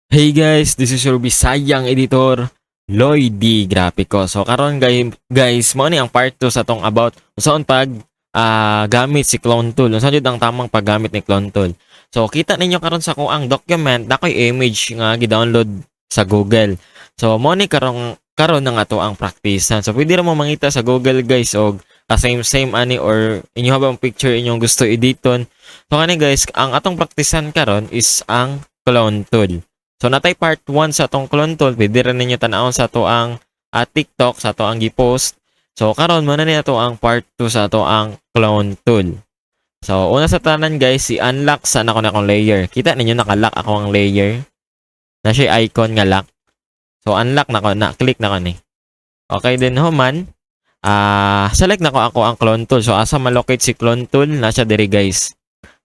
Hey guys, this is your Bisayang editor, Lloyd D. Grafico. So karon guys, mo ni ang part 2 sa tong about usaon pag gamit si clone tool. Unsa jud ang tamang paggamit ni clone tool. So kita ninyo karon sa kuang document nakoy image nga gi-download sa Google. So mo ni karon na nga to ang praktisan. So pwede ra mo mangita sa Google guys og same ani or inyo habang picture inyong gusto editon. So kani guys, ang atong praktisan karon is ang clone tool. So natay part 1 sa atong clone tool, pwede rin ninyo tanawon sa ato ang TikTok, sa ato ang gi-post. So karon mo na ni ato ang part 2 sa ato ang clone tool. So una sa tanan guys, i-unlock sa ako na akong layer. Kita ninyo naka-lock ako ang layer. Na siya icon nga lock. So unlock na ko, na-click na ko ni. Okay din human. Select na ko ako ang clone tool. So asa ma-locate si clone tool, nasa diri guys.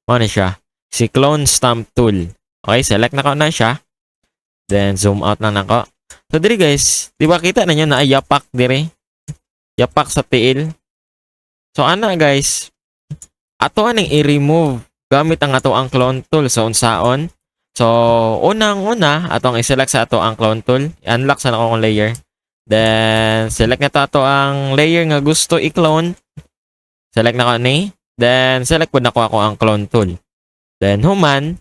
Mo na siya. Si clone stamp tool. Okay, select na ko na siya. Then, zoom out na nako. So, diri guys, di ba kita ninyo na yapak diri? Yapak sa tiil. So, ana guys, ato aning i-remove gamit ang ato ang clone tool sa unsaon. So, unang-una, atong i-select sa ato ang clone tool. I-unlock sa akong layer. Then, select na to ato ang layer nga gusto i-clone. Select na ko ni. Then, select po na ko ako ang clone tool. Then, human,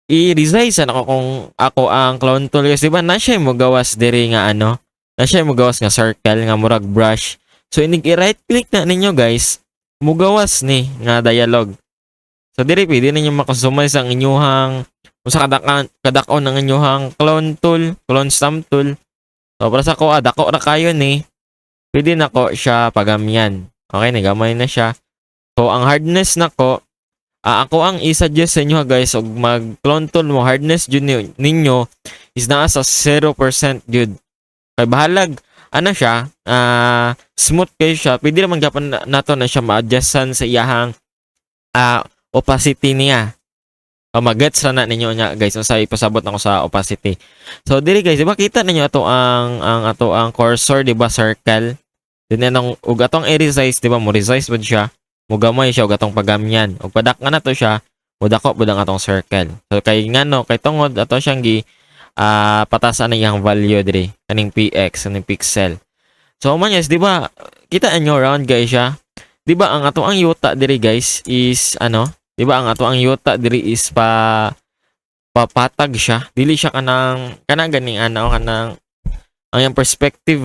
i-resize na ako kung ako ang clone tool kasi diba na siya mo gawas diri nga ano, na siya mo gawas nga circle nga murag brush. So inig i-right click na ninyo guys, mugawas ni nga dialog. So diri pwede ninyo makakustomize ang inyuhang usa kadakon ng inyuhang clone tool, clone stamp tool. So para sa ko dako ra kayo ni, pwede nako siya pagamyan. Okay, nagamay na siya. So ang hardness nako ako ang i-suggest sa inyo guys og mag-clone tool mo hardness jud ninyo is naa sa 0% jud. Kay bahalag ano siya, smooth kayo siya. Pwede naman gyapon nato na siya ma-adjustan sa iyahang opacity niya. O magets ra na ninyo nya guys unsa ipasabot nako sa opacity. So diri guys, di ba kita ninyo ato ang cursor, di ba circle. Then anong ug atong i-resize, di ba mo resize bud siya. Mugamay siya og atong pagamyan. Og padak nga na to siya, mudako pud ang atong circle. So kay ngano, kay tungod ato siyang patasan na iyang value diri kaning px, kaning pixel. So man yes, di ba? Kita nyo round guys siya. Di ba ang ato ang yuta diri guys is ano? Di ba ang ato ang yuta diri is papatag siya. Dili siya kanang ganing kanang ang yung perspective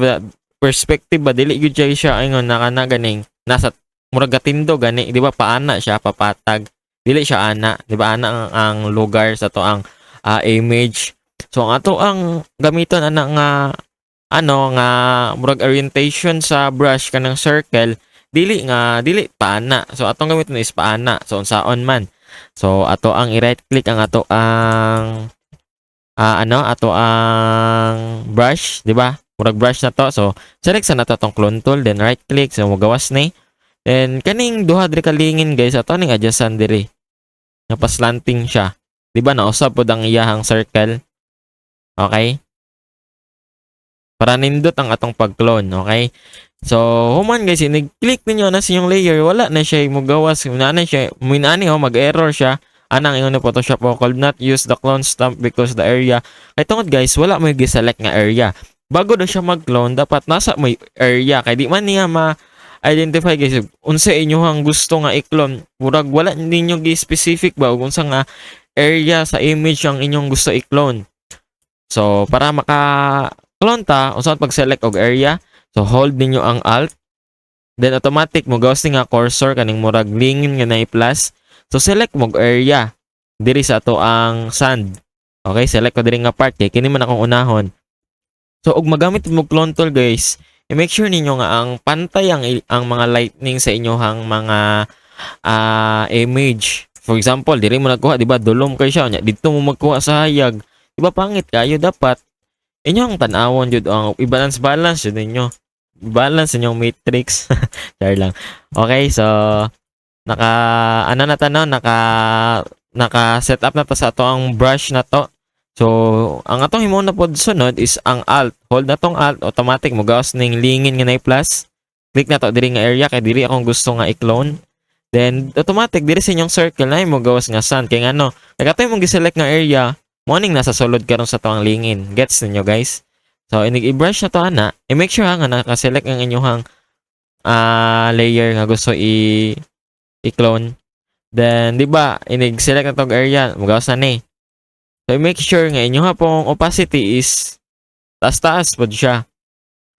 ba dili gyud siya ingon na kana ganing nasa murag gatindo gani, di ba paana siya papatag. Dili siya ana, di ba ana ang lugar sa to ang image. So ang ato ang gamiton ana nga nga murag orientation sa brush kanang circle, dili paana. So atong gamiton is paana. So unsaon man. So ato ang i-right click ang ato ang ato ang brush, di ba? Murag brush na to. So select sa nato tong clone tool, then right click, so magawas ni. And kaning duha diri kalingin guys, ato ning adjustan diri. Napaslanting siya. Di ba nausab pod ang iyahang circle? Okay? Para nindot ang atong pag-clone, okay? So, human guys, i-click ninyo na sa inyong layer, wala na siya mugawas, minani mag-error siya. Anang ingon ni Photoshop o could not use the clone stamp because the area. Kay tungod guys, wala mo gi-select nga area. Bago daw siya mag-clone, dapat nasa may area kay di man niya identify guys unsa inyohang gusto nga i-clone. Murag wala ninyo gi-specific ba ug unsa nga area sa image ang inyong gusto i-clone. So para maka-clone ta, unsa pag-select og area, so hold ninyo ang alt, then automatic mo gawas nga cursor kaning murag lingin nga na i-plus. So select mo area diri sa ato ang sand. Okay, select ko diri nga part kay kini man akong unahon. So og magamit mo clone tool guys, i-make sure ninyo nga ang pantay ang mga lightning sa inyohang mga image. For example, diri mo nagkuha, di ba? Dulom kay siya nya. Dito mo magkuha sa hayag. Di ba pangit kayo dapat inyong tan-awon jud ang i-balance jud ninyo. Balance inyong matrix. Char lang. Okay, so naka set up na to sa ato ang brush na to. So, ang atong himo na pod sunod is ang alt. Hold na tong alt, automatic mo gawas ning lingin nga na plus. Click na to diri nga area kay diri akong gusto nga i-clone. Then automatic diri sa inyong circle na mo gawas nga sand kay ngano. Kay katay mong gi-select nga area, morning nasa sulod karon sa tuang lingin. Gets ninyo guys? So inig i-brush na to ana, i-make sure nga naka-select ang inyong layer nga gusto i-clone. Then di ba inig-select na tong area, magawas na ni. So i-make sure nga inyo pong opacity is taas-taas pod siya.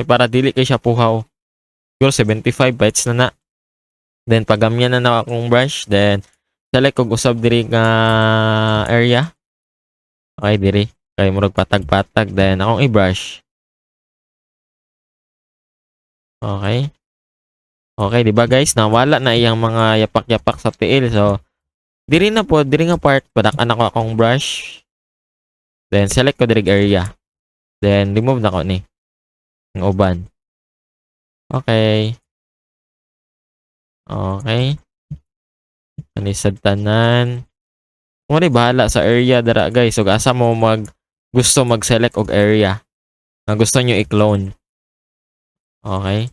Para dili kay siya puhaw. Siguro 75 bytes na na. Then pagamyan na akong brush, then select kog usab diri nga area. Okay diri. Kay murag patag-patag, then akong i-brush. Okay. Okay, di ba guys? Nawala na iyang mga yapak-yapak sa tiil. So diri na po, diri nga part padak-an ako akong brush. Then select ko diri area. Then remove na ko ni ang uban. Okay. Okay. Anisad tanan. Mo ni bahala sa area dara guys. So asa mo gusto mag-select og area na gusto nyo i-clone. Okay.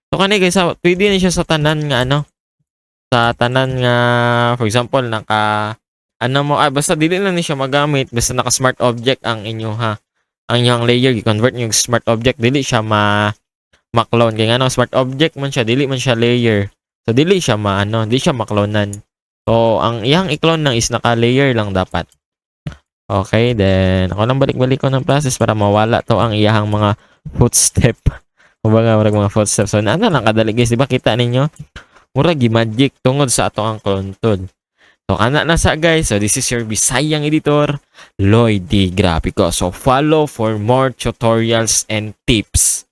So kani guys, pwede na siya sa tanan nga sa tanan nga for example basta dili na ni siya magamit basta naka smart object ang inyo ang inyong layer i-convert nyo yung smart object, dili siya ma-clone kay smart object man siya, dili man siya layer. So dili siya di siya maklonan. So ang iyang i-clone lang is naka-layer lang dapat. Okay, then ako lang balik-balik ko ng process para mawala to ang iyang mga footstep. Kumbaga mga footstep. So lang kadali guys, di ba kita ninyo? Murag magic tungod sa ato ang clone tool. So ana na sa guys. So this is your Bisayang editor, Lloyd D. Grafico. So follow for more tutorials and tips.